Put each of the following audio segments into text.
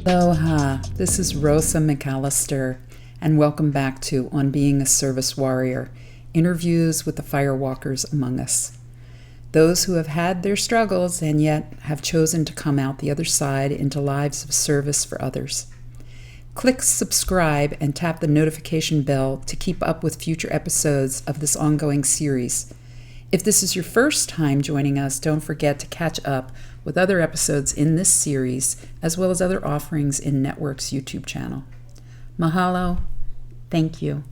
Aloha, this is Rosa McAllister, and welcome back to On Being a Service Warrior, interviews with the firewalkers among us. Those who have had their struggles and yet have chosen to come out the other side into lives of service for others. Click subscribe and tap the notification bell to keep up with future episodes of this ongoing series. If this is your first time joining us, don't forget to catch up with other episodes in this series, as well as other offerings in Network's YouTube channel. Mahalo, thank you,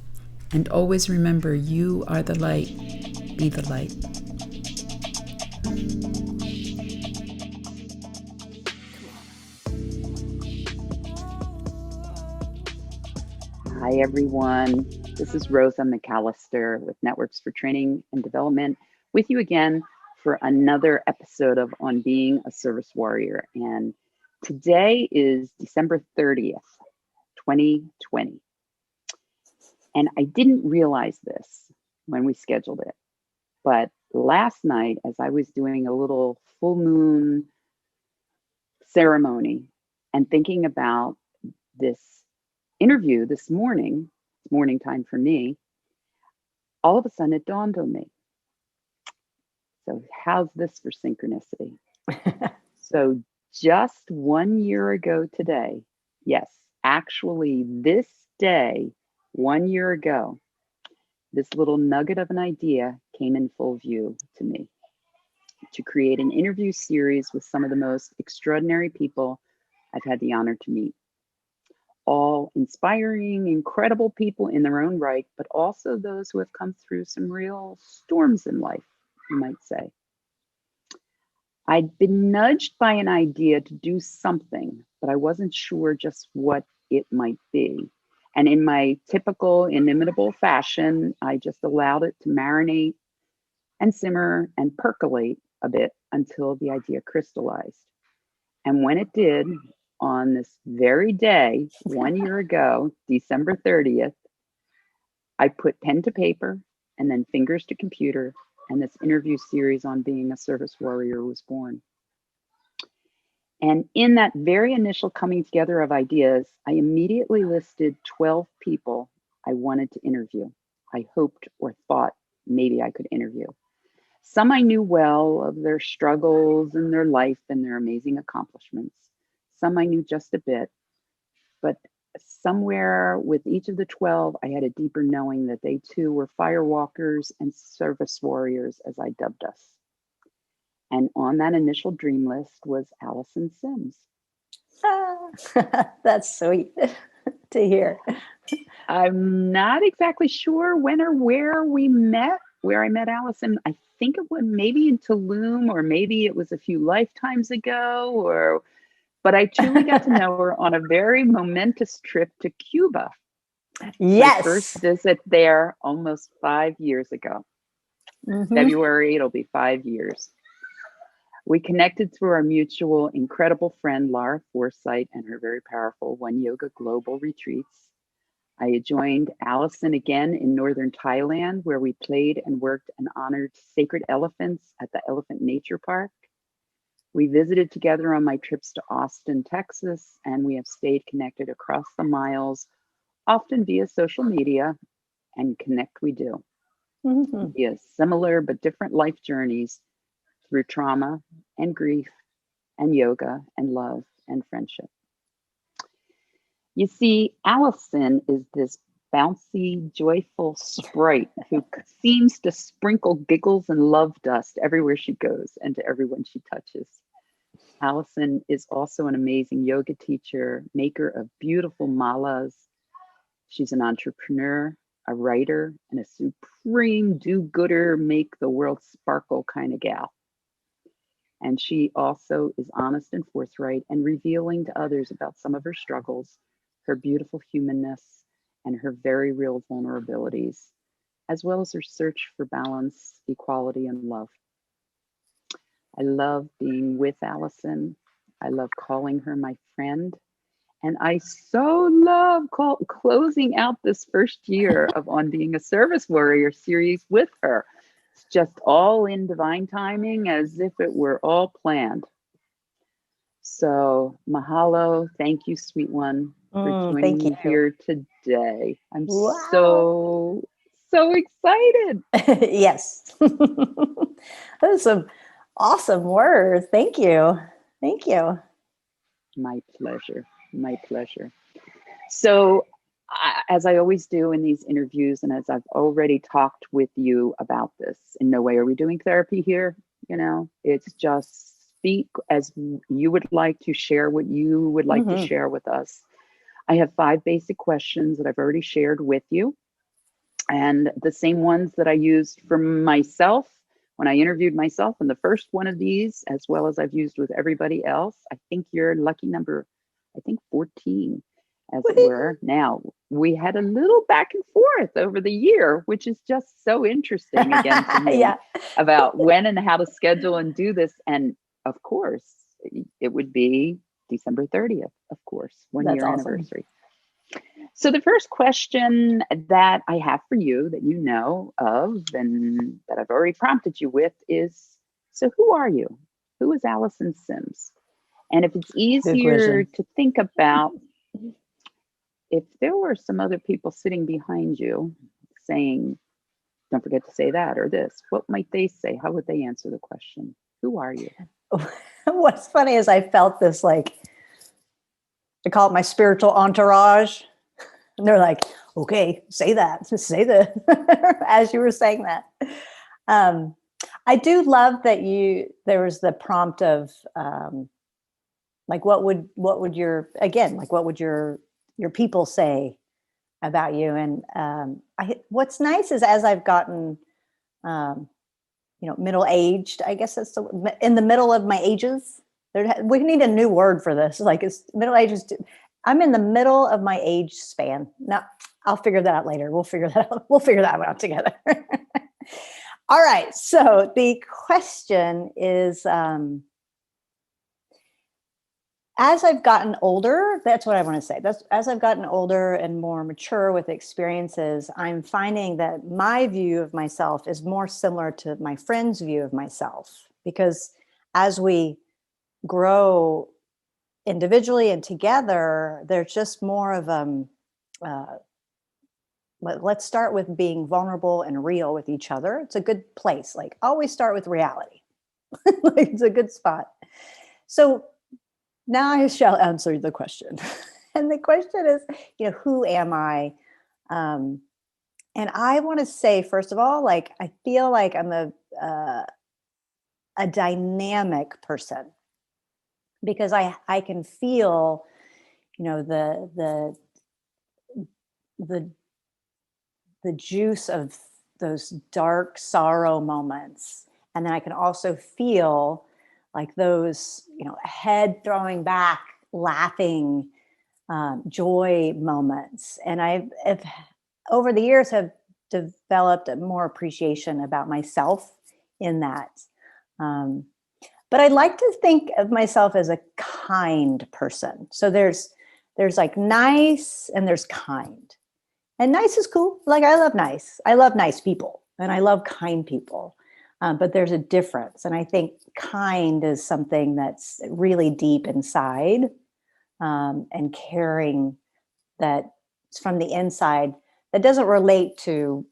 and always remember you are the light. Be the light. Hi, everyone. This is Rosa McAllister with Networks for Training and Development, with you again for another episode of On Being a Service Warrior. And today is December 30th, 2020. And I didn't realize this when we scheduled it, but last night, as I was doing a little full moon ceremony and thinking about this interview this morning, morning time for me, all of a sudden it dawned on me. So how's this for synchronicity? So just 1 year ago today, yes, actually this day, 1 year ago, this little nugget of an idea came in full view to me to create an interview series with some of the most extraordinary people I've had the honor to meet. All inspiring, incredible people in their own right, but also those who have come through some real storms in life, you might say. I'd been nudged by an idea to do something, but I wasn't sure just what it might be. And in my typical inimitable fashion, I just allowed it to marinate and simmer and percolate a bit until the idea crystallized. And when it did, on this very day, 1 year ago, December 30th, I put pen to paper and then fingers to computer, and this interview series on being a service warrior was born. And in that very initial coming together of ideas, I immediately listed 12 people I wanted to interview. I hoped or thought maybe I could interview. Some I knew well of their struggles and their life and their amazing accomplishments. Some I knew just a bit, but somewhere with each of the 12, I had a deeper knowing that they too were firewalkers and service warriors, as I dubbed us. And on that initial dream list was Alyson Simms. That's sweet to hear. I'm not exactly sure when or where I met Alyson. I think it was maybe in Tulum, or maybe it was a few lifetimes ago, but I truly got to know her on a very momentous trip to Cuba. Yes. My first visit there almost 5 years ago. February, it'll be 5 years. We connected through our mutual incredible friend, Laura Forsythe, and her very powerful One Yoga Global retreats. I had joined Alyson again in northern Thailand, where we played and worked and honored sacred elephants at the Elephant Nature Park. We visited together on my trips to Austin, Texas, and we have stayed connected across the miles, often via social media, and connect we do. Via similar but different life journeys through trauma and grief and yoga and love and friendship. You see, Alyson is this bouncy, joyful sprite who seems to sprinkle giggles and love dust everywhere she goes and to everyone she touches. Alyson is also an amazing yoga teacher, maker of beautiful malas. She's an entrepreneur, a writer, and a supreme do-gooder, make the world sparkle kind of gal. And she also is honest and forthright and revealing to others about some of her struggles, her beautiful humanness, and her very real vulnerabilities, as well as her search for balance, equality, and love. I love being with Alyson. I love calling her my friend. And I so love closing out this first year of On Being a Service Warrior series with her. It's just all in divine timing, as if it were all planned. So, mahalo. Thank you, sweet one, for joining Thank you. me here today. I'm Wow. so excited. Yes. Those are some awesome words. Thank you. Thank you. My pleasure. My pleasure. So, as I always do in these interviews, and as I've already talked with you about this, in no way are we doing therapy here. It's just speak as you would like to share what you would like to share with us. I have 5 basic questions that I've already shared with you, and the same ones that I used for myself when I interviewed myself in the first one of these, as well as I've used with everybody else. I think you're lucky number, 14, as it Woohoo. were. Now, we had a little back and forth over the year, which is just so interesting again to me Yeah. about when and how to schedule and do this. And of course, it would be December 30th, of course, That's 1 year awesome. anniversary. So the first question that I have for you that you know of and that I've already prompted you with is, so who are you? Who is Alyson Simms? And if it's Good easier question. to think about, if there were some other people sitting behind you saying, don't forget to say that or this, what might they say? How would they answer the question? Who are you? What's funny is I felt this, like, I call it my spiritual entourage. And they're like, okay, say that, just say that, as you were saying that. Um, I do love that there was the prompt of, like, what would your people say about you? And what's nice is, as I've gotten, um, middle aged, I guess that's in the middle of my ages. We need a new word for this. Like, it's middle ages. I'm in the middle of my age span. Now, I'll figure that out later. We'll figure that out. We'll figure that one out together. All right. So the question is, as I've gotten older, that's what I want to say. As I've gotten older and more mature with experiences, I'm finding that my view of myself is more similar to my friend's view of myself, because as we grow individually and together, there's just more of uh, let's start with being vulnerable and real with each other. It's a good place. Like, always start with reality. Like, it's a good spot. So now I shall answer the question. And the question is, who am I? And I want to say, first of all, like, I feel like I'm a dynamic person, because I can feel, the the juice of those dark sorrow moments. And then I can also feel, like, those, head throwing back, laughing, joy moments. And I've over the years have developed a more appreciation about myself in that. Um, but I like to think of myself as a kind person. So there's like nice and there's kind. And nice is cool. Like, I love nice. I love nice people and I love kind people. But there's a difference. And I think kind is something that's really deep inside, and caring, that it's from the inside, that doesn't relate to,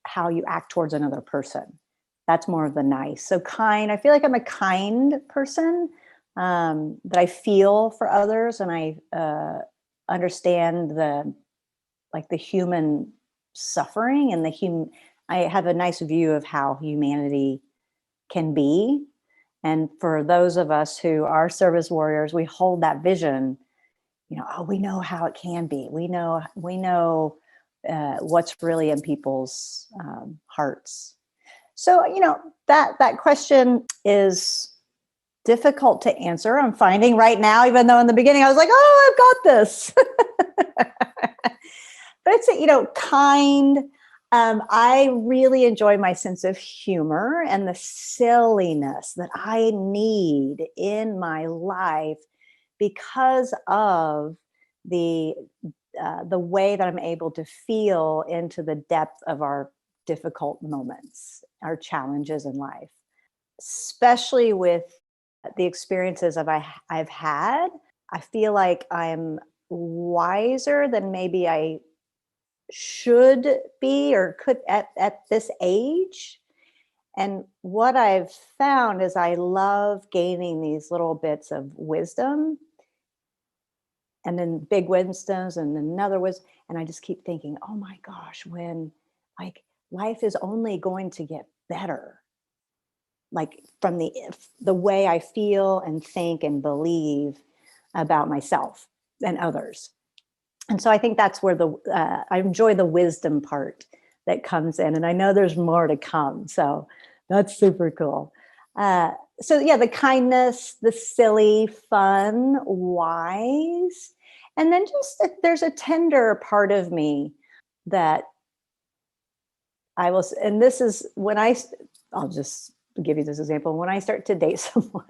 how you act towards another person. That's more of the nice. So kind, I feel like I'm a kind person, that I feel for others, and I understand the human suffering, and I have a nice view of how humanity can be. And for those of us who are service warriors, we hold that vision. Oh, we know how it can be. We know what's really in people's hearts. So, that question is difficult to answer. I'm finding right now, even though in the beginning I was like, oh, I've got this. But it's, kind. I really enjoy my sense of humor and the silliness that I need in my life, because of the way that I'm able to feel into the depth of our difficult moments, our challenges in life, especially with the experiences I've had, I feel like I'm wiser than maybe I should be or could at this age. And what I've found is I love gaining these little bits of wisdom and then big wisdoms and another wisdom. And I just keep thinking, oh my gosh, when like life is only going to get better, like from the way I feel and think and believe about myself and others. And so I think that's where I enjoy the wisdom part that comes in, and I know there's more to come. So that's super cool. So yeah, the kindness, the silly, fun, wise, and then just there's a tender part of me that I will, and this is when I'll just give you this example. When I start to date someone,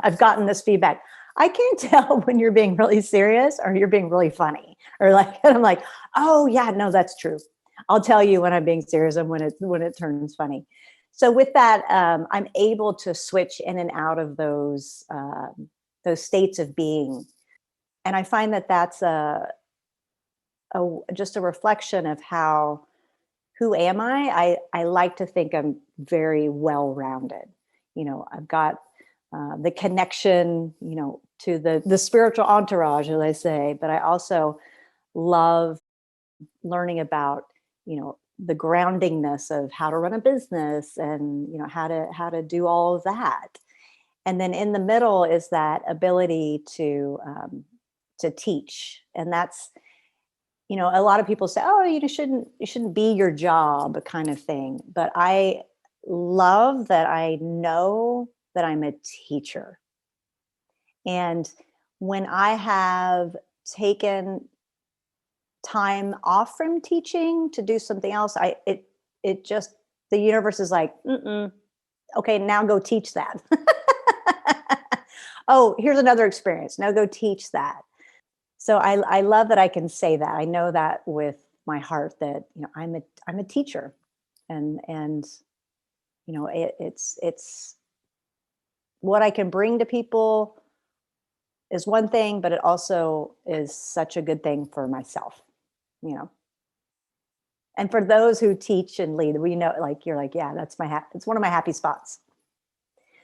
I've gotten this feedback. I can't tell when you're being really serious or you're being really funny, or like, and I'm like, oh yeah, no, that's true. I'll tell you when I'm being serious and when it turns funny. So with that, I'm able to switch in and out of those states of being, and I find that that's just a reflection of who am I like to think I'm very well rounded. You know, I've got the connection, you know, to the spiritual entourage, as I say, but I also love learning about, you know, the groundingness of how to run a business and, you know, how to do all of that. And then in the middle is that ability to teach. And that's, you know, a lot of people say, oh, you shouldn't be your job kind of thing. But I love that I know that I'm a teacher. And when I have taken time off from teaching to do something else, it just, the universe is like, okay, now go teach that. Oh, here's another experience. Now go teach that. So I love that I can say that. I know that with my heart that, you know, I'm a teacher, and you know, it's what I can bring to people is one thing, but it also is such a good thing for myself, you know. And for those who teach and lead, we know, like, you're like, yeah, that's it's one of my happy spots.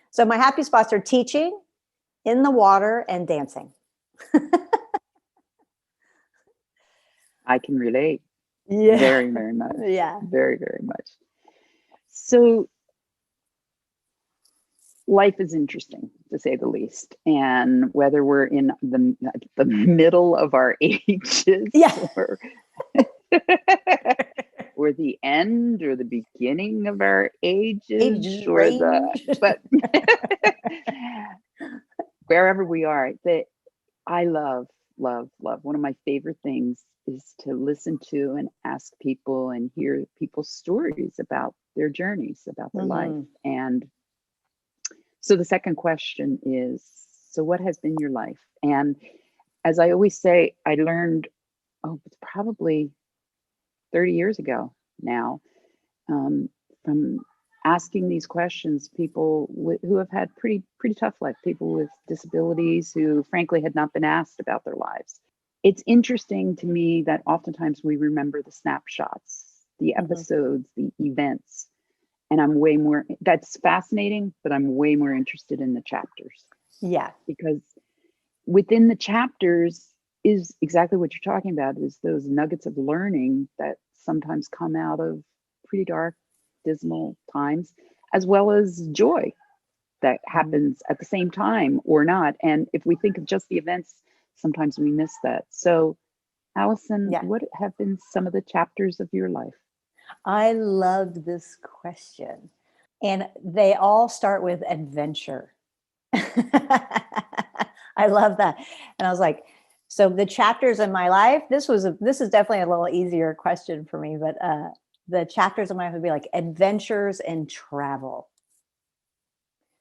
So my happy spots are teaching, in the water, and dancing. I can relate Yeah. very, very much. Yeah. Very, very much. So life is interesting, to say the least. And whether we're in the middle of our ages, Yeah. or the end or the beginning of our ages, Age or range. but wherever we are, that I love, love, love. One of my favorite things is to listen to and ask people and hear people's stories about their journeys, about their life. And so the second question is, so what has been your life? And as I always say, I learned, it's probably 30 years ago now, from asking these questions, people who have had pretty tough life, people with disabilities who frankly had not been asked about their lives. It's interesting to me that oftentimes we remember the snapshots, the episodes, the events, and I'm way more, that's fascinating, but I'm way more interested in the chapters. Yeah. Because within the chapters is exactly what you're talking about, is those nuggets of learning that sometimes come out of pretty dark, dismal times, as well as joy that happens at the same time or not. And if we think of just the events, sometimes we miss that. So Alyson, what have been some of the chapters of your life? I loved this question. And they all start with adventure. I love that. And I was like, so the chapters in my life, this is definitely a little easier question for me, but the chapters in my life would be like adventures and travel.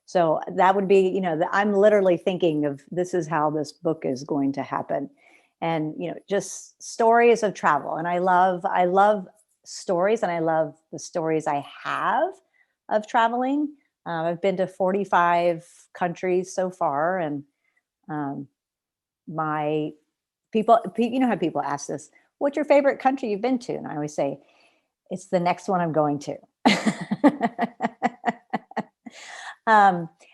So that would be, you know, I'm literally thinking of, this is how this book is going to happen. And, you know, just stories of travel. And I love stories, and I love the stories I have of traveling. I've been to 45 countries so far, and my people, you know how people ask this, what's your favorite country you've been to? And I always say, it's the next one I'm going to.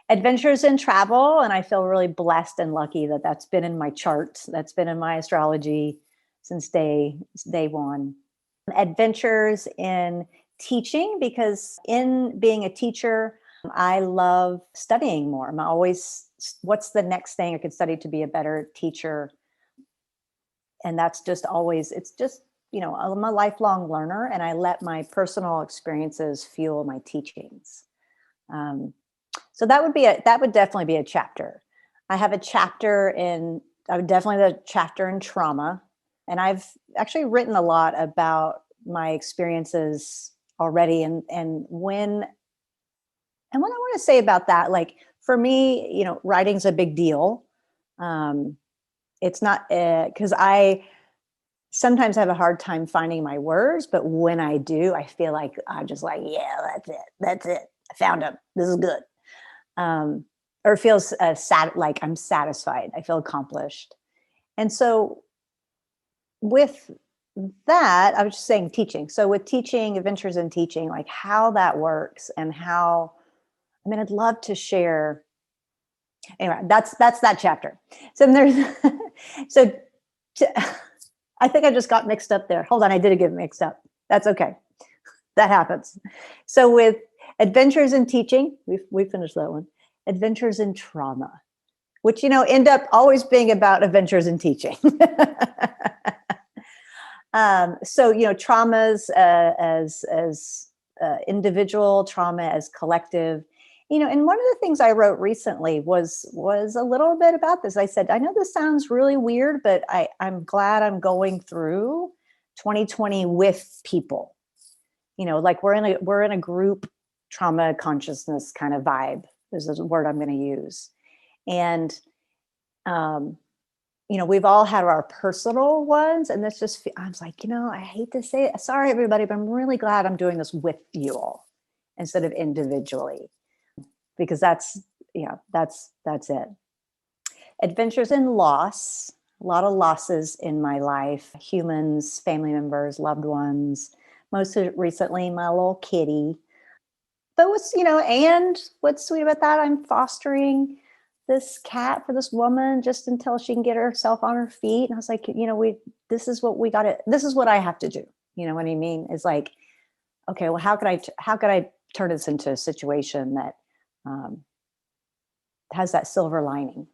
Adventures in travel. And I feel really blessed and lucky that that's been in my chart. That's been in my astrology since day one. Adventures in teaching, because in being a teacher, I love studying more. I'm always, what's the next thing I could study to be a better teacher? And that's just always, it's just, I'm a lifelong learner, and I let my personal experiences fuel my teachings. So that would definitely be a chapter. I have a chapter I would definitely have a chapter in trauma. And I've actually written a lot about my experiences already. And what I want to say about that, like for me, writing's a big deal. It's not, because I sometimes have a hard time finding my words, but when I do, I feel like I'm just like, yeah, that's it. I found them. This is good. Or it feels like I'm satisfied. I feel accomplished. And so with that, I was just saying teaching. So with teaching, adventures in teaching, like how that works and I'd love to share. Anyway, that's that chapter. So there's, so I think I just got mixed up there. Hold on, I did get mixed up. That's okay. That happens. So with adventures in teaching, we finished that one. Adventures in trauma, which end up always being about adventures in teaching. So traumas as individual, trauma as collective. And one of the things I wrote recently was a little bit about this. I said, I know this sounds really weird, but I'm glad I'm going through 2020 with people. Like we're in a group trauma consciousness kind of vibe. This is a word I'm going to use. And we've all had our personal ones, and that's just, I was like, I hate to say it. Sorry, everybody, but I'm really glad I'm doing this with you all instead of individually, because that's it. Adventures in loss, a lot of losses in my life, humans, family members, loved ones, most recently, my little kitty. But and what's sweet about that, I'm fostering this cat for this woman just until she can get herself on her feet. And I was like, this is what I have to do. You know what I mean? It's like, okay, well, how could I turn this into a situation that has that silver lining?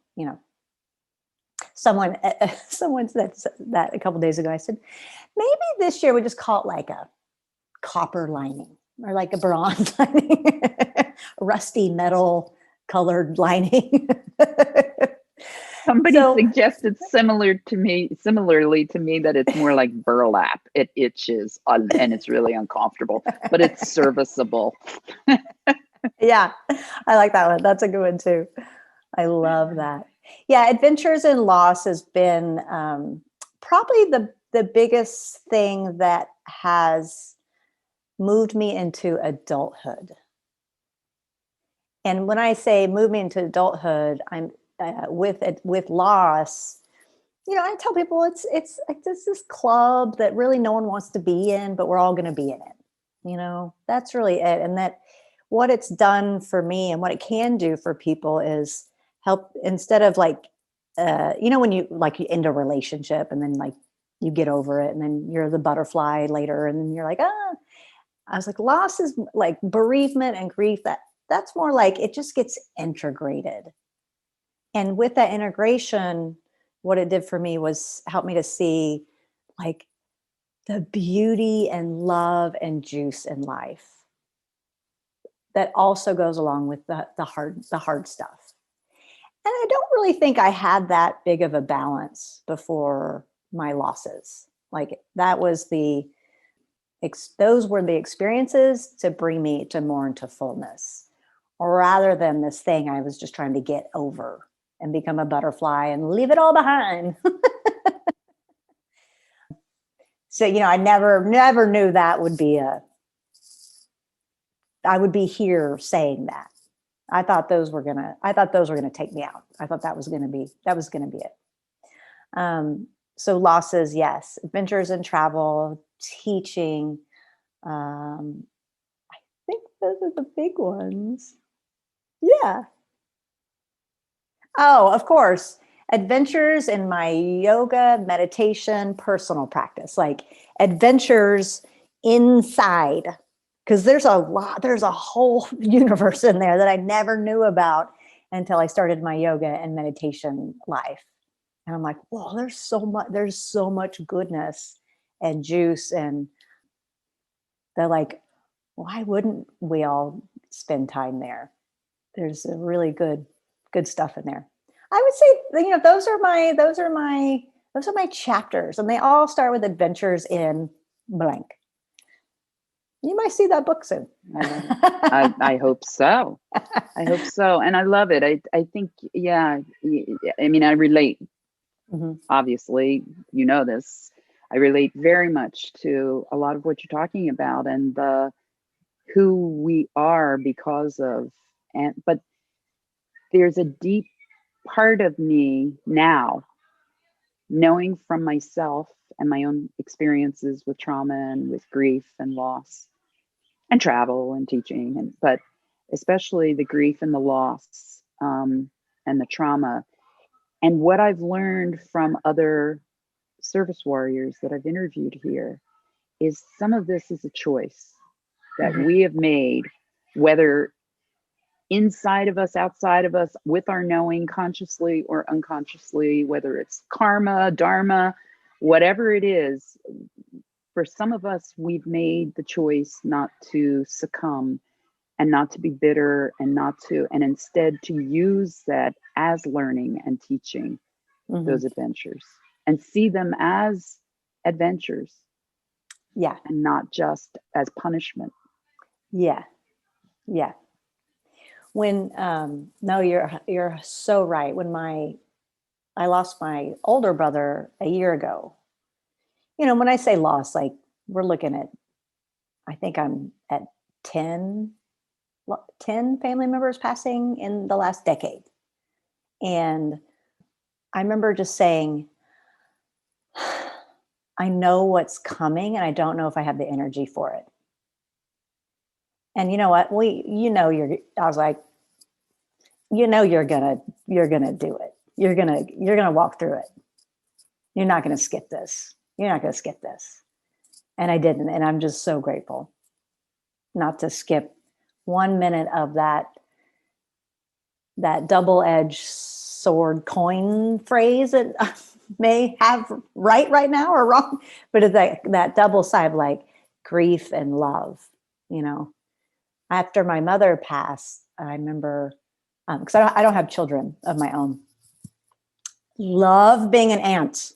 Someone said that a couple of days ago. I said, maybe this year we just call it like a copper lining or like a bronze lining, rusty metal colored lining. Somebody suggested similarly to me that it's more like burlap. It itches and it's really uncomfortable, but it's serviceable. Yeah, I like that one. That's a good one too. I love that. Yeah, adventures in loss has been probably the biggest thing that has moved me into adulthood. And when I say move me into adulthood, I'm with loss. I tell people it's this club that really no one wants to be in, but we're all going to be in it. That's really it. And that what it's done for me and what it can do for people is help, instead of like, when you end a relationship and then like you get over it and then you're the butterfly later and then you're like, I was like, loss is like bereavement and grief. That's more like it just gets integrated. And with that integration, what it did for me was help me to see like the beauty and love and juice in life that also goes along with the hard stuff. And I don't really think I had that big of a balance before my losses. Like that was those were the experiences to bring me to more into fullness, rather than this thing I was just trying to get over and become a butterfly and leave it all behind. So, I never knew that would be I would be here saying that. I thought those were gonna take me out. I thought that was gonna be it. So losses, yes. Adventures and travel, teaching. I think those are the big ones. Yeah. Oh, of course. Adventures in my yoga, meditation, personal practice, like adventures inside. Because there's a whole universe in there that I never knew about until I started my yoga and meditation life. And I'm like, whoa, there's so much goodness and juice. And they're like, why wouldn't we all spend time there? There's a really good stuff in there. I would say, those are my chapters, and they all start with adventures in blank. You might see that book soon. I hope so. I hope so. And I love it. I think, yeah, I mean, I relate, obviously, you know this. I relate very much to a lot of what you're talking about and who we are because of, but there's a deep part of me now, knowing from myself and my own experiences with trauma and with grief and loss and travel and teaching, but especially the grief and the loss, and the trauma, and what I've learned from other service warriors that I've interviewed here is some of this is a choice that we have made, whether inside of us, outside of us, with our knowing, consciously or unconsciously, whether it's karma, dharma, whatever it is. For some of us, we've made the choice not to succumb and not to be bitter and instead to use that as learning and teaching those adventures and see them as adventures. Yeah. And not just as punishment. Yeah. Yeah. When no, you're so right. When I lost my older brother a year ago. When I say lost, like we're looking at, I think I'm at 10 family members passing in the last decade. And I remember just saying, I know what's coming and I don't know if I have the energy for it. And you know what? I was like, you're gonna do it. You're gonna walk through it. You're not gonna skip this. You're not gonna skip this. And I didn't. And I'm just so grateful not to skip 1 minute of that double-edged sword coin phrase that may have right now or wrong, but it's that double side of like grief and love. After my mother passed, I remember, because I don't have children of my own. Love being an aunt.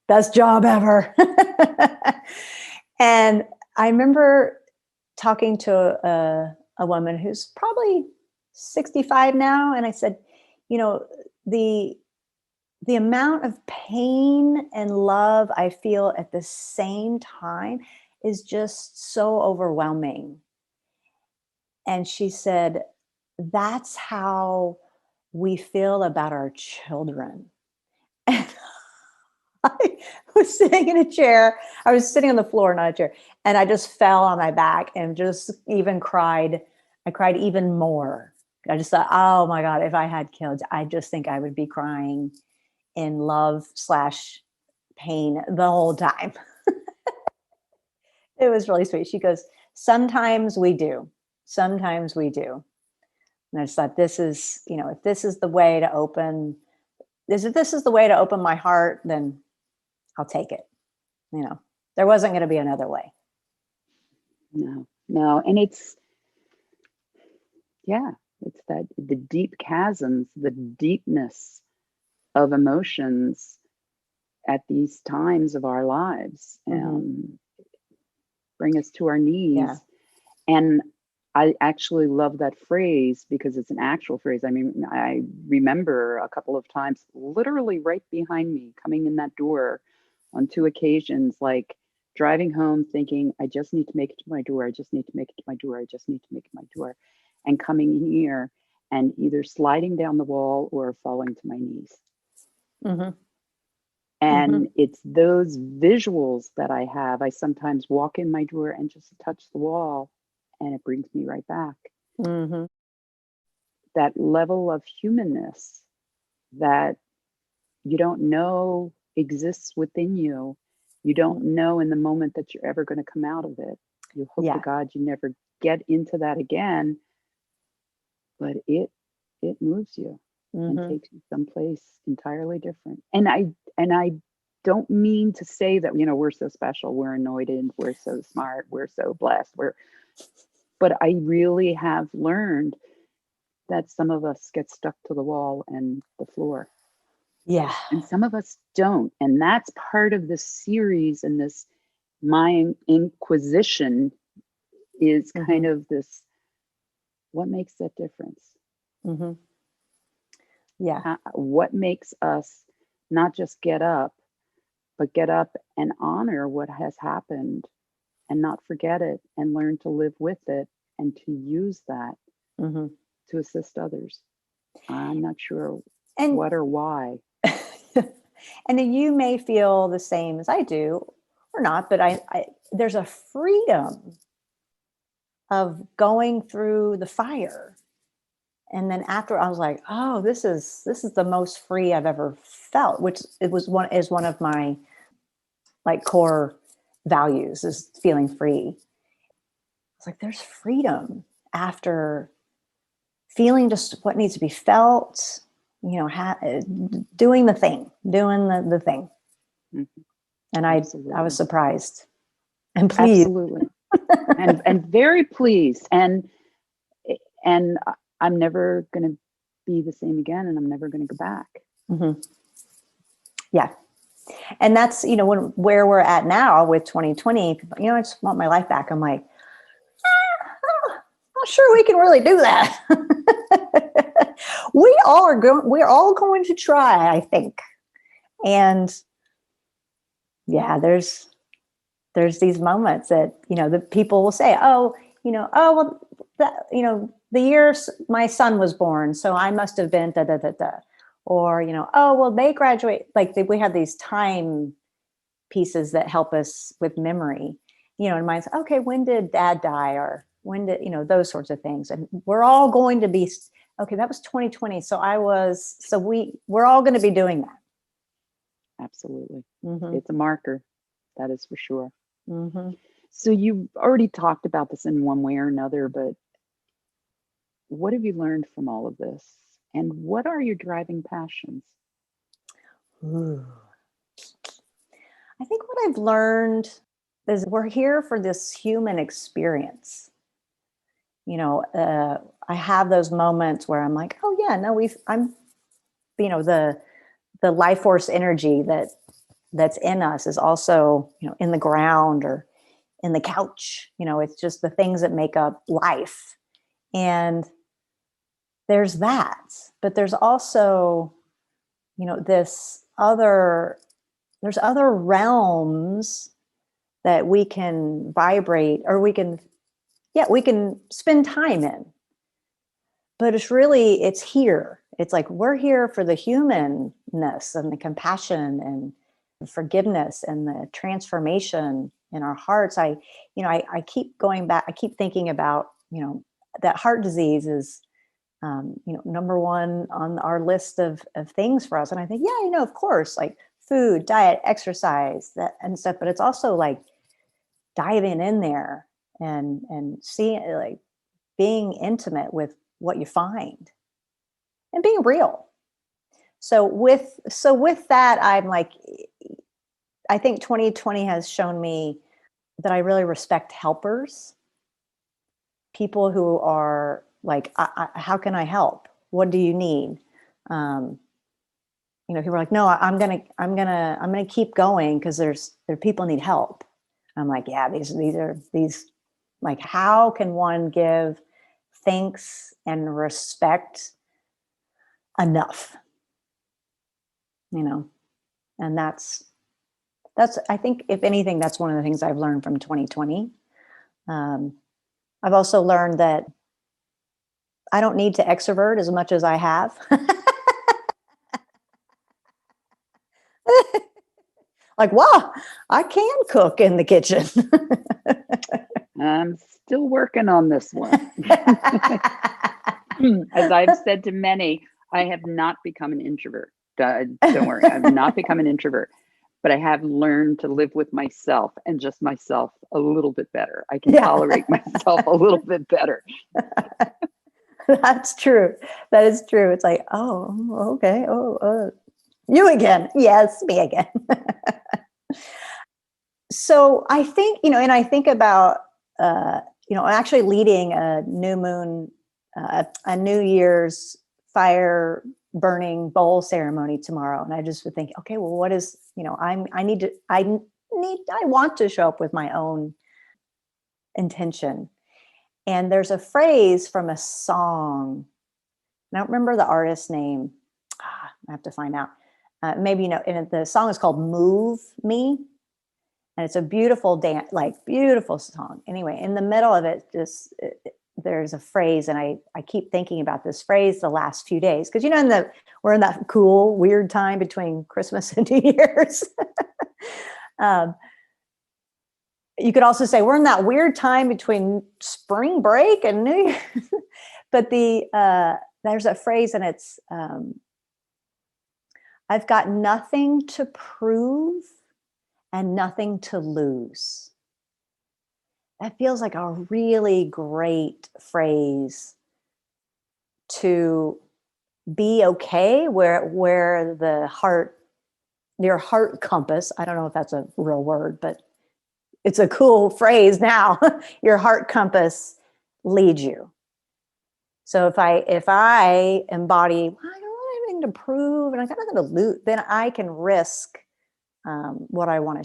Best job ever. And I remember talking to a woman who's probably 65 now. And I said, the amount of pain and love I feel at the same time is just so overwhelming. And she said, that's how we feel about our children. And I was sitting in a chair. I was sitting on the floor, not a chair. And I just fell on my back and just even cried. I cried even more. I just thought, oh my God, if I had kids, I just think I would be crying in love/pain the whole time. It was really sweet. She goes, sometimes we do. Sometimes we do. And I just thought, this is, if this is the way to open, if this is the way to open my heart, then I'll take it. There wasn't going to be another way. No. And it's that the deep chasms, the deepness of emotions at these times of our lives, bring us to our knees. Yeah. And I actually love that phrase because it's an actual phrase. I mean, I remember a couple of times, literally right behind me, coming in that door on 2 occasions, like driving home thinking, I just need to make it to my door. I just need to make it to my door. I just need to make it to my door. and coming here and either sliding down the wall or falling to my knees. Mm-hmm. And it's those visuals that I have. I sometimes walk in my drawer and just touch the wall, and it brings me right back. Mm-hmm. That level of humanness that you don't know exists within you. You don't know in the moment that you're ever going to come out of it. You hope to God you never get into that again, but it moves you and takes you someplace entirely different. And I don't mean to say that, you know, we're so special, we're anointed, we're so smart, we're so blessed, but I really have learned that some of us get stuck to the wall and the floor. Yeah. And some of us don't. And that's part of this series, and this my inquisition is kind of this, what makes that difference? Yeah. What makes us not just get up, but get up and honor what has happened and not forget it and learn to live with it and to use that to assist others. I'm not sure what or why. And then you may feel the same as I do or not, but I there's a freedom of going through the fire. And then after, I was like, oh, this is the most free I've ever felt, which is one of my like core values, is feeling free. It's like there's freedom after feeling just what needs to be felt, you know, doing the thing. And I was surprised and pleased. Absolutely. and very pleased. And I'm never going to be the same again, and I'm never going to go back. Yeah. And that's, you know, where we're at now with 2020, you know, I just want my life back. I'm like, not sure we can really do that. We're all going to try, I think. And yeah, there's these moments that, you know, the people will say, oh, well, that, you know, the year my son was born, so I must have been da da da da. Or, you know, oh, well, they graduate. Like we have these time pieces that help us with memory, you know, and mine's, okay, when did dad die? Or when did, you know, those sorts of things. And we're all going to be, okay, that was 2020. So we're all going to be doing that. Absolutely. It's a marker. That is for sure. So you've already talked about this in one way or another, but what have you learned from all of this? And what are your driving passions? Ooh. I think what I've learned is we're here for this human experience. You know, I have those moments where I'm like, oh yeah, no, I'm, you know, the life force energy that's in us is also, you know, in the ground or in the couch. You know, it's just the things that make up life. And there's that, but there's also, you know, there's other realms that we can vibrate, or we can spend time in. But it's here. It's like, we're here for the humanness and the compassion and the forgiveness and the transformation in our hearts. I keep going back. I keep thinking about, you know, that heart disease is, you know, number one on our list of things for us. And I think, yeah, you know, of course, like food, diet, exercise, that and stuff. But it's also like diving in there and seeing, like, being intimate with what you find and being real. So with that, I'm like, I think 2020 has shown me that I really respect helpers, people who are like, how can I help? What do you need? You know, people are like, no, I'm gonna keep going because there people need help. I'm like, yeah, these like, how can one give thanks and respect enough? You know, and that's I think, if anything, that's one of the things I've learned from 2020. I've also learned that I don't need to extrovert as much as I have. Like, wow, I can cook in the kitchen. I'm still working on this one. As I've said to many, I have not become an introvert. Don't worry, I've not become an introvert, but I have learned to live with myself and just myself a little bit better. I can tolerate myself a little bit better. That's true. That is true. It's like, oh, okay. You again. Yes, me again. So I think, and I think about, actually leading a new moon, a New Year's fire burning bowl ceremony tomorrow. And I just would think, okay, well, what is, I want to show up with my own intention. And there's a phrase from a song. I don't remember the artist's name. I have to find out. Maybe, and the song is called Move Me. And it's a beautiful dance, beautiful song. Anyway, in the middle of it, there's a phrase, and I keep thinking about this phrase the last few days, because we're in that cool, weird time between Christmas and New Year's. You could also say we're in that weird time between spring break and New Year. But there's a phrase, and it's I've got nothing to prove and nothing to lose. That feels like a really great phrase to be okay where your heart compass, I don't know if that's a real word, but it's a cool phrase now. Your heart compass leads you. So if I embody, I don't have anything to prove and I got nothing to lose, then I can risk what I want to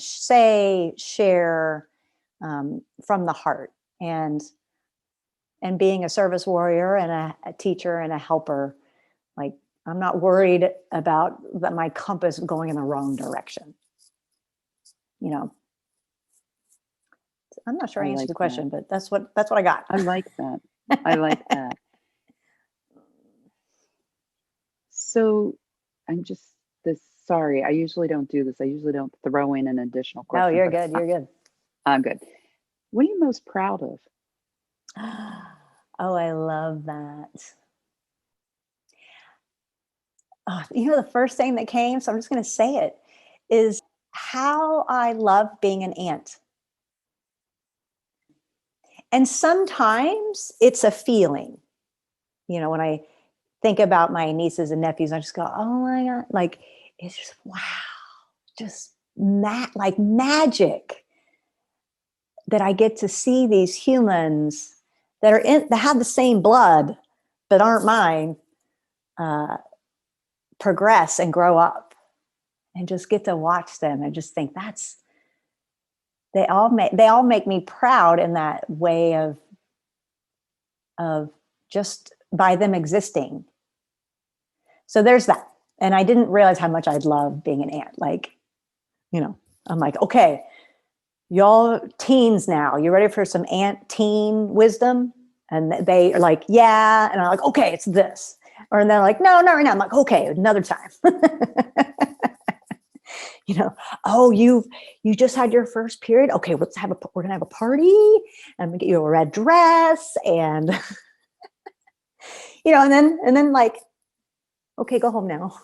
share from the heart, and being a service warrior and a teacher and a helper. Like, I'm not worried about that my compass going in the wrong direction. I'm not sure I answered the question, but that's what I got. I like that. I like that. So sorry, I usually don't do this. I usually don't throw in an additional question. No, you're good. You're good. I'm good. What are you most proud of? Oh, I love that. Oh, the first thing that came, so I'm just going to say it, is how I love being an aunt. And sometimes it's a feeling. When I think about my nieces and nephews, I just go, oh my God, like, it's just, wow, just like magic that I get to see these humans that have the same blood, but aren't mine, progress and grow up, and just get to watch them and just think they all make me proud in that way of just by them existing. So there's that. And I didn't realize how much I'd love being an aunt. Like, I'm like, okay, y'all teens now, you ready for some aunt teen wisdom? And they are like, yeah. And I'm like, okay, it's this. Or and they're like, no, not right now. I'm like, okay, another time. Oh, you just had your first period. Okay, we're gonna have a party. I'm gonna get you a red dress, and and then like, okay, go home now.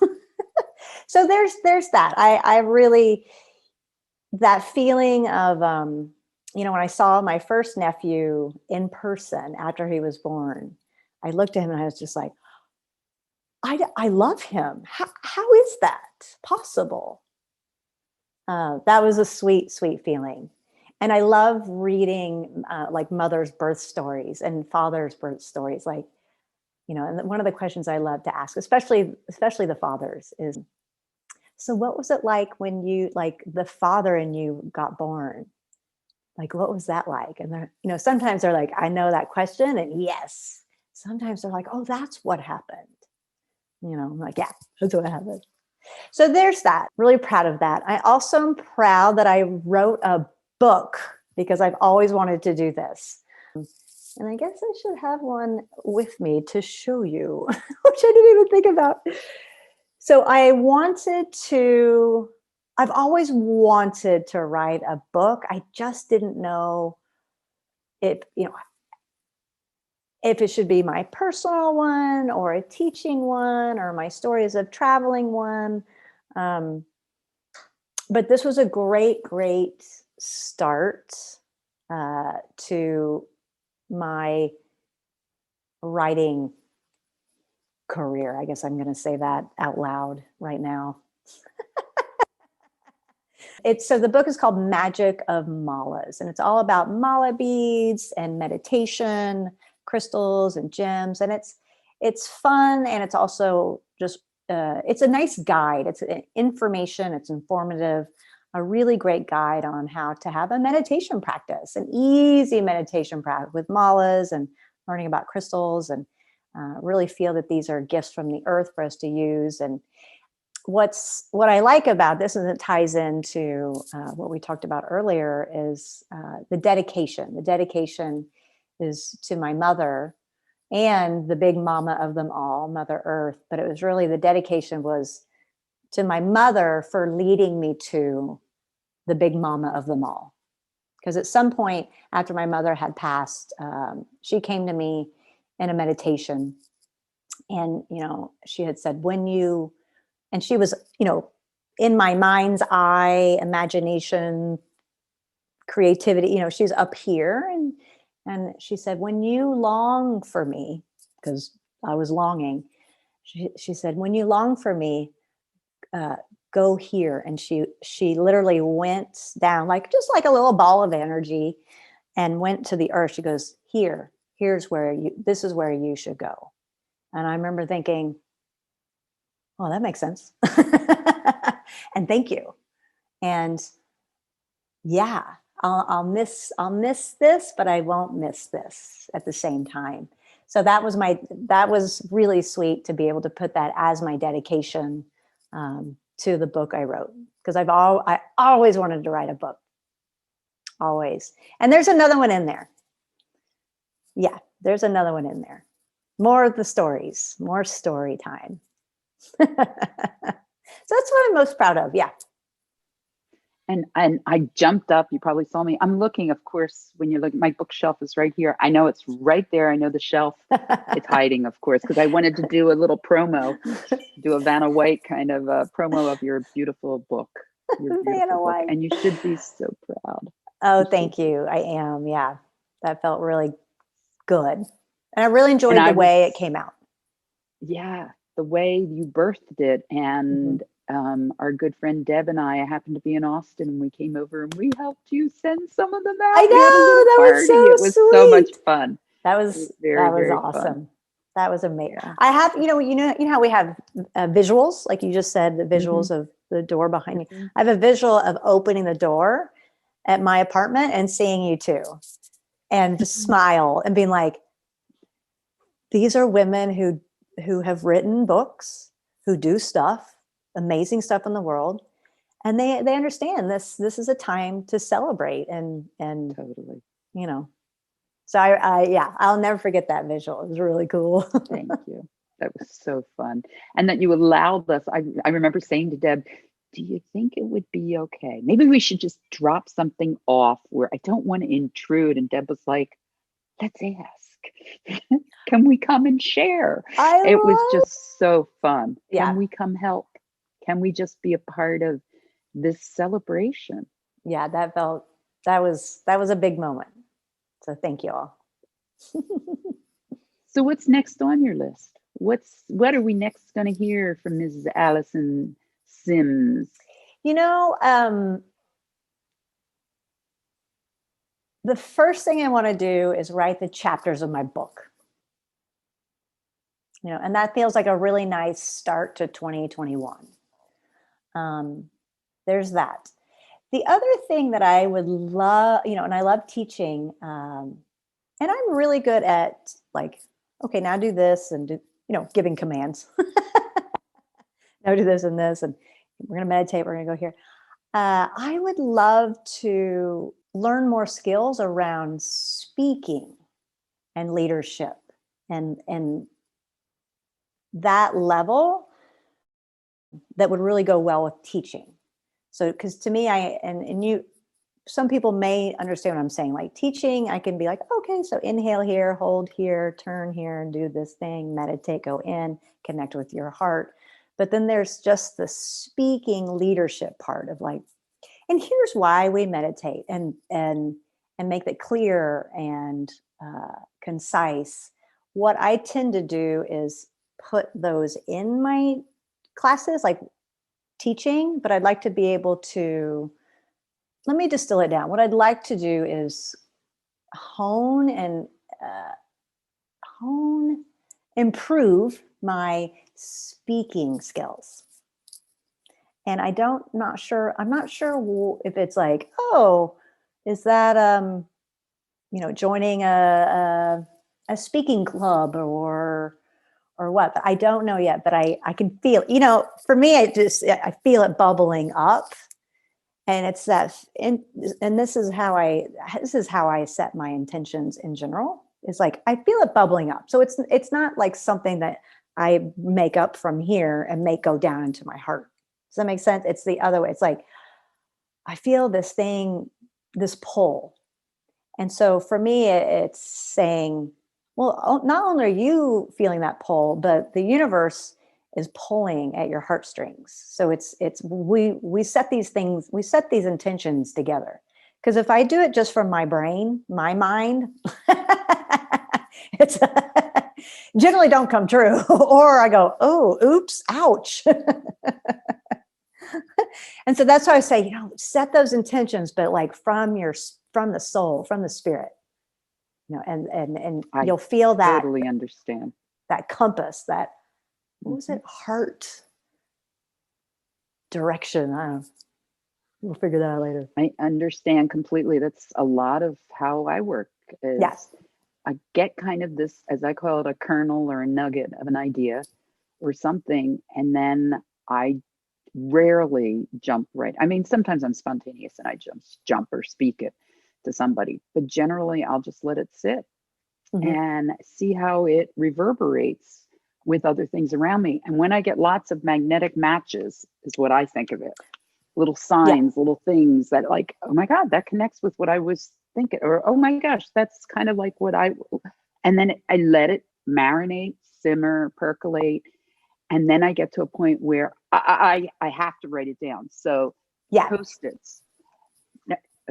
So there's that. I really, that feeling of when I saw my first nephew in person after he was born, I looked at him and I was just like, I love him. How is that possible? That was a sweet, sweet feeling. And I love reading like mother's birth stories and father's birth stories. Like, and one of the questions I love to ask, especially the fathers, is, so what was it like when the father in you got born? Like, what was that like? And they're, sometimes they're like, I know that question. And yes, sometimes they're like, oh, that's what happened. I'm like, yeah, that's what happened. So there's that. Really proud of that. I also am proud that I wrote a book, because I've always wanted to do this. And I guess I should have one with me to show you, which I didn't even think about. So I've always wanted to write a book. I just didn't know if, if it should be my personal one or a teaching one or my stories of traveling one. But this was a great start to my writing career. I guess I'm going to say that out loud right now. So the book is called Magic of Malas, and it's all about mala beads and meditation, crystals and gems, and it's fun, and it's also just it's a nice guide. It's information. It's informative. A really great guide on how to have a meditation practice, an easy meditation practice with malas and learning about crystals, and really feel that these are gifts from the earth for us to use. And what I like about this, and it ties into what we talked about earlier, is the dedication. The dedication is to my mother and the big mama of them all, Mother Earth. But it was really, the dedication was to my mother for leading me to the big mama of them all. Because at some point after my mother had passed, she came to me in a meditation, and she had said, and she was, in my mind's eye, imagination, creativity, she's up here. And she said, when you long for me, because I was longing, she said, when you long for me, go here. And she literally went down, just like a little ball of energy, and went to the earth. She goes, this is where you should go. And I remember thinking, oh, that makes sense. And thank you. And yeah, I'll miss this, but I won't miss this at the same time. So that was really sweet to be able to put that as my dedication to the book I wrote, because I always wanted to write a book, always. And there's another one in there. Yeah, there's another one in there. More of the stories, more story time. So that's what I'm most proud of. Yeah. And I jumped up. You probably saw me. I'm looking, of course, when you're looking, my bookshelf is right here. I know it's right there. I know the shelf. It's hiding, of course, because I wanted to do a little promo, do a Vanna White kind of a promo of your beautiful book. Your beautiful book. White. And you should be so proud. Oh, thank you. I am. Yeah. That felt really good. And I really enjoyed the way it came out. Yeah. The way you birthed it. And our good friend Deb and I happened to be in Austin, and we came over and we helped you send some of them out. I know, that was so It was sweet. So much fun. That was very awesome. Fun. That was amazing. Yeah. I have, you know how we have visuals, like you just said, the visuals of the door behind you. I have a visual of opening the door at my apartment and seeing you too, and just smile and being like, these are women who have written books, who do stuff, amazing stuff in the world, and they understand this is a time to celebrate and totally, so I'll never forget that visual. It was really cool. Thank you. That was so fun. And that you allowed us, I remember saying to Deb, do you think it would be okay? Maybe we should just drop something off where I don't want to intrude. And Deb was like, let's ask. Can we come and share? It was just so fun. Yeah. Can we come help? Can we just be a part of this celebration? Yeah, that was a big moment. So thank you all. So what's next on your list? What are we next going to hear from Mrs. Alyson Simms? The first thing I want to do is write the chapters of my book. And that feels like a really nice start to 2021. There's that. The other thing that I would love, and I love teaching, and I'm really good at okay, now do this and do, giving commands. Now do this and this, and we're going to meditate. We're going to go here. I would love to learn more skills around speaking and leadership and that level that would really go well with teaching. So, because to me, and you, some people may understand what I'm saying. Like teaching, I can be like, okay, so inhale here, hold here, turn here, and do this thing, meditate, go in, connect with your heart. But then there's just the speaking leadership part of like, and here's why we meditate, and make that clear and concise. What I tend to do is put those in my classes, like teaching, but I'd like to be able to, let me distill it down. What I'd like to do is hone and improve my speaking skills. And I'm not sure if it's like, oh, is that, joining a speaking club or what, but I don't know yet, but I can feel, for me, I feel it bubbling up. And it's that, and this is how I set my intentions in general. It's like, I feel it bubbling up. So it's not like something that I make up from here and make go down into my heart. Does that make sense? It's the other way. It's like, I feel this thing, this pull. And so for me, it's saying, well, not only are you feeling that pull, but the universe is pulling at your heartstrings. So we set these things, we set these intentions together. Because if I do it just from my brain, my mind, it's generally don't come true. Or I go, oh, oops, ouch. And so that's why I say, set those intentions, but like from the soul, from the spirit, and you'll feel that. Totally understand that compass, that, what was it? Heart direction. I don't know. We'll figure that out later. I understand completely. That's a lot of how I work. Yes. I get kind of this, as I call it, a kernel or a nugget of an idea or something, and then I rarely jump right. I mean, sometimes I'm spontaneous and I jump or speak it to somebody, but generally I'll just let it sit and see how it reverberates with other things around me. And when I get lots of magnetic matches, is what I think of it. Little signs, little things that like, oh my God, that connects with what I was thinking, or oh my gosh, that's kind of like and then I let it marinate, simmer, percolate. And then I get to a point where I have to write it down. So Post-its.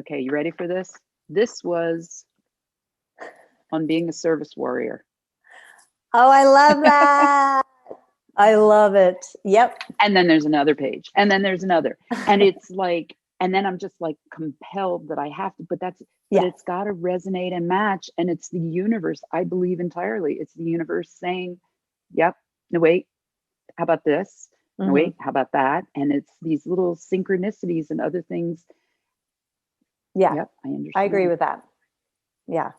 Okay, you ready for this? This was on being a service warrior. Oh, I love that. I love it. Yep. And then there's another page. And then there's another. And it's like, and then I'm just like compelled that I have to, but it's got to resonate and match. And it's the universe. I believe entirely. It's the universe saying, yep, no, wait, how about this? No, wait, how about that? And it's these little synchronicities and other things. Yeah. Yep, I understand. I agree with that. Yeah.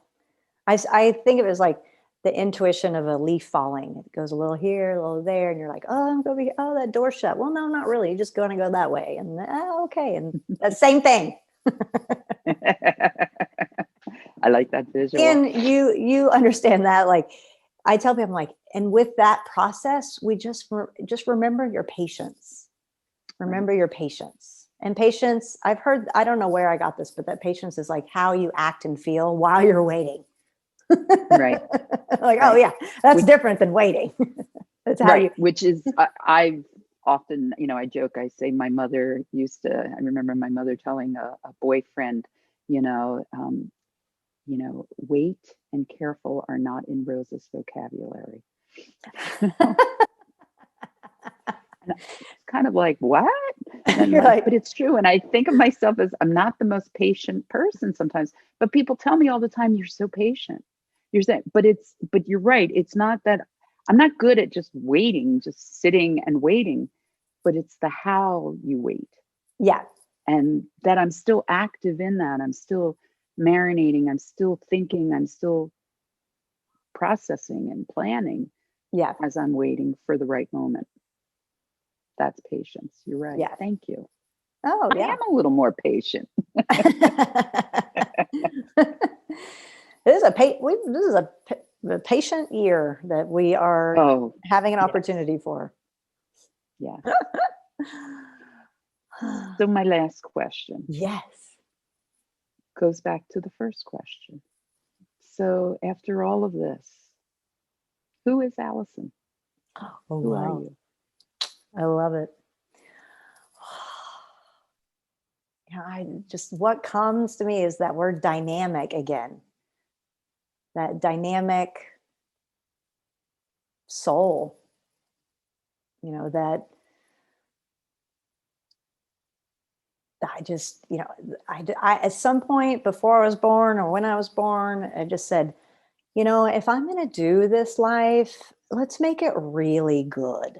I think it was like the intuition of a leaf falling. It goes a little here, a little there, and you're like, oh, I'm going to be, oh, that door shut. Well, no, not really. You're just going to go that way. And okay. And the same thing. I like that visual. And you understand that. Like I tell people, I'm like, and with that process, we just remember your patience. Remember your patience. And patience, I've heard, I don't know where I got this, but that patience is like how you act and feel while you're waiting. Right. Like, oh yeah, that's different than waiting. That's how which is, I've often, I joke, I say my mother I remember my mother telling a boyfriend, wait and careful are not in Rose's vocabulary. And it's kind of like, what? But it's true. And I think of myself as I'm not the most patient person sometimes, but people tell me all the time, you're so patient. You're saying, but you're right. It's not that I'm not good at just waiting, just sitting and waiting, but it's the how you wait. Yeah. And that I'm still active in that. I'm still marinating. I'm still thinking. I'm still processing and planning. Yeah. As I'm waiting for the right moment. That's patience. You're right. Yeah. Thank you. Oh, yeah. I am a little more patient. This is a patient year that we are having an opportunity for. Yeah. So my last question. Yes. Goes back to the first question. So after all of this, who is Alyson? Oh, Who are wow. you? I love it. What comes to me is that word dynamic again. That dynamic soul, that I at some point before I was born or when I was born, I just said, if I'm going to do this life, let's make it really good.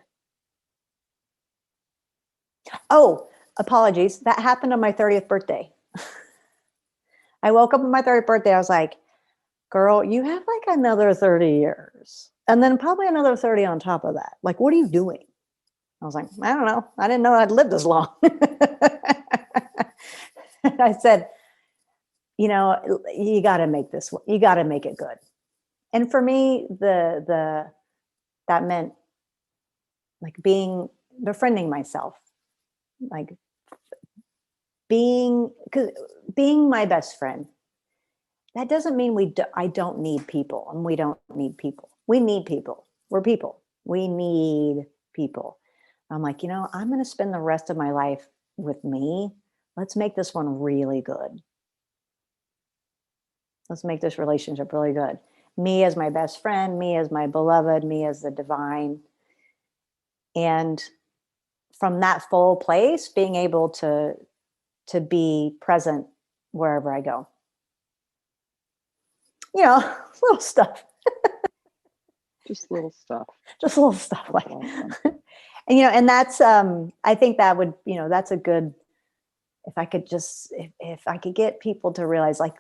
Oh, apologies. That happened on my 30th birthday. I woke up on my 30th birthday. I was like, girl, you have like another 30 years and then probably another 30 on top of that. Like, what are you doing? I was like, I don't know. I didn't know I'd lived as long. I said, you got to make you got to make it good. And for me, that meant like befriending myself, like being my best friend. That doesn't mean I don't need people, and we don't need people. We need people. We're people. We need people. I'm like, I'm going to spend the rest of my life with me. Let's make this one really good. Let's make this relationship really good. Me as my best friend, me as my beloved, me as the divine. And from that full place, being able to be present wherever I go. Little stuff. Just little stuff. Just little stuff like awesome. And that's I think that would, that's a good, if I could get people to realize like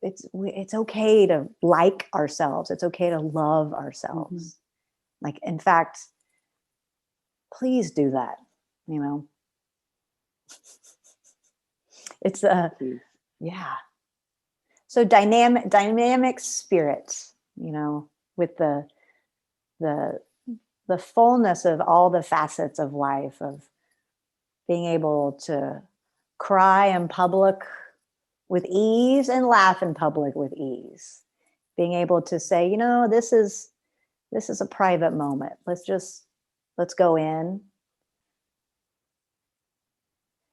it's okay to like ourselves. It's okay to love ourselves. Mm-hmm. Like, in fact, please do that. It's yeah. So dynamic spirit, with the fullness of all the facets of life, of being able to cry in public with ease and laugh in public with ease, being able to say, this is a private moment. Let's go in.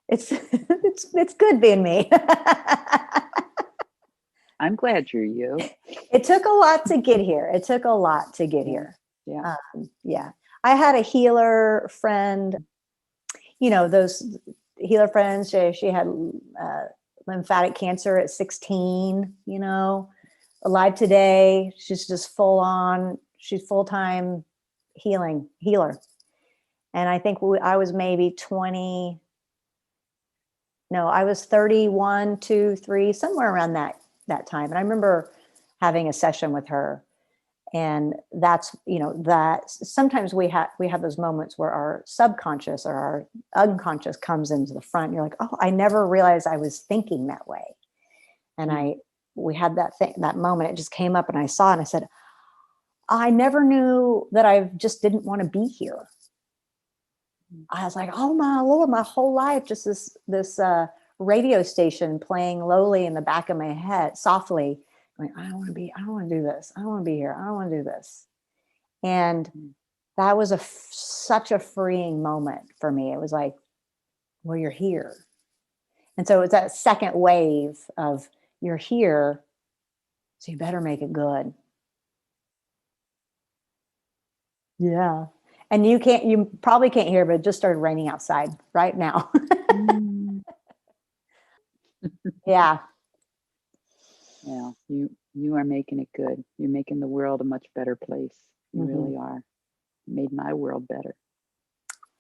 It's good being me. I'm glad you're you. It took a lot to get here. Yeah. Yeah. I had a healer friend, those healer friends, she had lymphatic cancer at 16, alive today. She's just she's full-time healer. And I think I was maybe 20. No, I was 31, 2, 3, somewhere around that time. And I remember having a session with her. And that's, that sometimes we have those moments where our subconscious or our unconscious comes into the front. And you're like, oh, I never realized I was thinking that way. And we had that moment, it just came up and I saw it and I said, I never knew that I just didn't want to be here. I was like, oh my Lord, my whole life, just this radio station playing lowly in the back of my head, softly, going, I don't want to do this. I don't want to be here. I don't want to do this. And that was such a freeing moment for me. It was like, well, you're here. And so it's that second wave of you're here, so you better make it good. Yeah. And you probably can't hear, but it just started raining outside right now. Yeah. Yeah. You are making it good. You're making the world a much better place. You really are. You made my world better.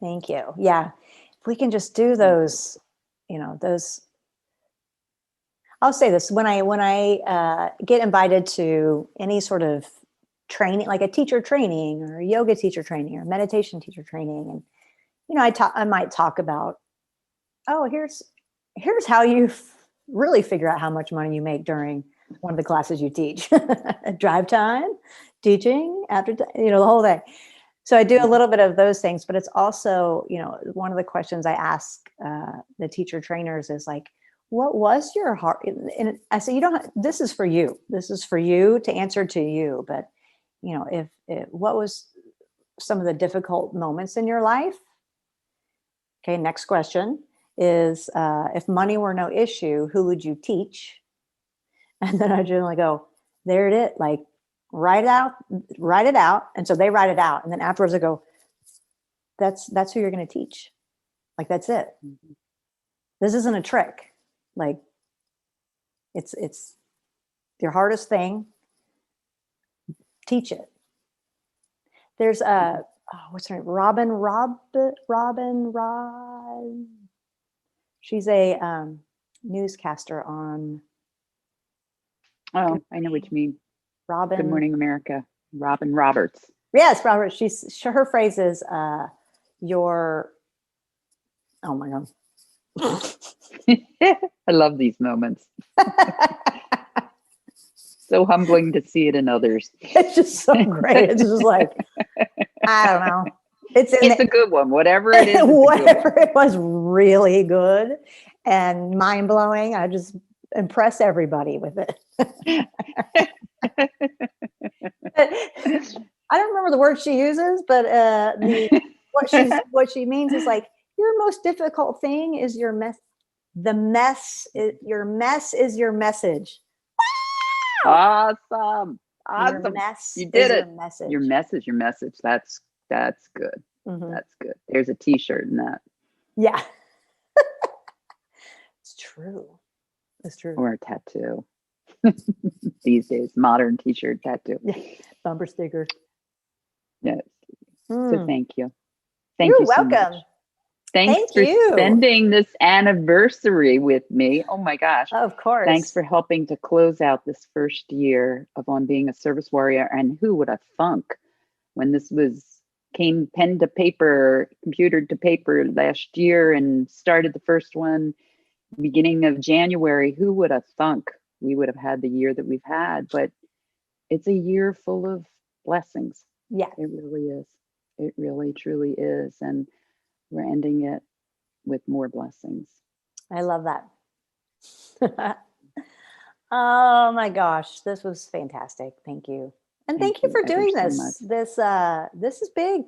Thank you. Yeah. If we can just do those, I'll say this, when I get invited to any sort of training, like a teacher training or a yoga teacher training or meditation teacher training. And, I might talk about, oh, here's how you really figure out how much money you make during one of the classes you teach. Drive time, teaching, after, the whole thing. So I do a little bit of those things, but it's also, one of the questions I ask the teacher trainers is like, what was your heart? And I say, this is for you. This is for you to answer to you. But, what was some of the difficult moments in your life? Okay. Next question is, if money were no issue, who would you teach? And then I generally go, there it is. Like, write it out. And so they write it out. And then afterwards I go, that's who you're going to teach. Like, that's it. Mm-hmm. This isn't a trick. Like, it's your hardest thing. Teach it. There's what's her name? Robin. She's a newscaster on. Oh, I know what you mean. Robin. Good Morning America. Robin Roberts. Yes, Robert. Her phrase is your. Oh my God. I love these moments. So humbling to see it in others. It's just so great. It's just like, I don't know. It's a good one. Whatever it is. Whatever it was, really good and mind blowing. I just impress everybody with it. I don't remember the word she uses, but what she means is like, your most difficult thing is your mess. Your mess is your message. Wow! Awesome. Your mess you did it. Your message. Your message. That's good. Mm-hmm. That's good. There's a t-shirt in that. Yeah. It's true. It's true. Or a tattoo. These days, modern t-shirt tattoo. Yeah. Bumper sticker. Yes. So thank you. You're welcome. So much. Thanks for spending this anniversary with me. Oh my gosh. Of course. Thanks for helping to close out this first year of On Being a Service Warrior. And who would have thunk when this came pen to paper, computer to paper last year and started the first one beginning of January. Who would have thunk we would have had the year that we've had? But it's a year full of blessings. Yeah. It really is. It really, truly is. And we're ending it with more blessings. I love that. Oh my gosh, this was fantastic. Thank you. And thank you for doing this. So this is big.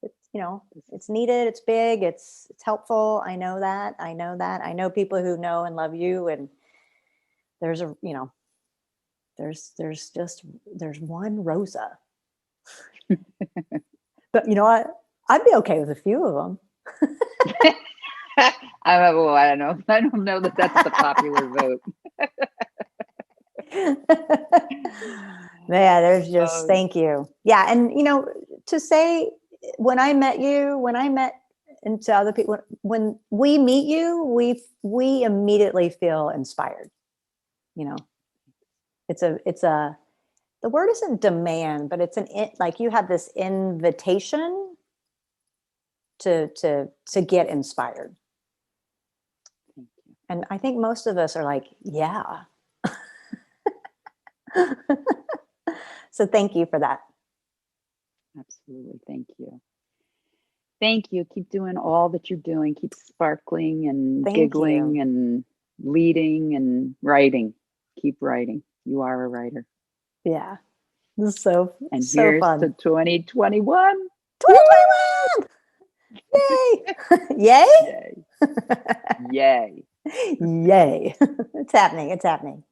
It's needed. It's big. It's helpful. I know that. I know people who know and love you. And there's one Rosa. But you know what? I'd be okay with a few of them. I don't know. I don't know that that's the popular vote. Yeah, there's just thank you. Yeah, and to say when I met and to other people, when we meet you, we immediately feel inspired. It's a the word isn't demand, but it's like you have this invitation to get inspired. And I think most of us are like, yeah. So thank you for that. Absolutely. Thank you. Thank you. Keep doing all that you're doing. Keep sparkling and giggling and leading and writing. Keep writing. You are a writer. Yeah. This is so here's fun. To 2021. 2021! Yay! Yay! Yay! Yay! It's happening. It's happening.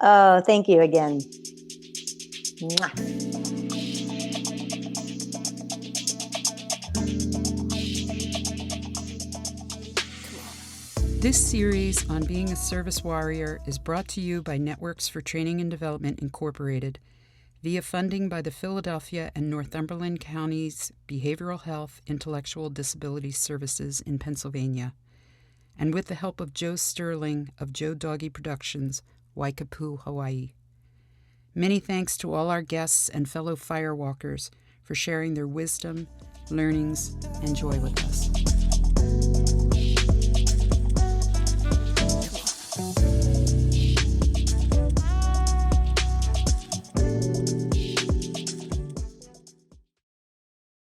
Oh, thank you again. Mwah. This series on being a service warrior is brought to you by Networks for Training and Development Incorporated via funding by the Philadelphia and Northumberland Counties Behavioral Health Intellectual Disability Services in Pennsylvania, and with the help of Joe Sterling of Joe Doggy Productions, Waikapu, Hawaii. Many thanks to all our guests and fellow firewalkers for sharing their wisdom, learnings, and joy with us.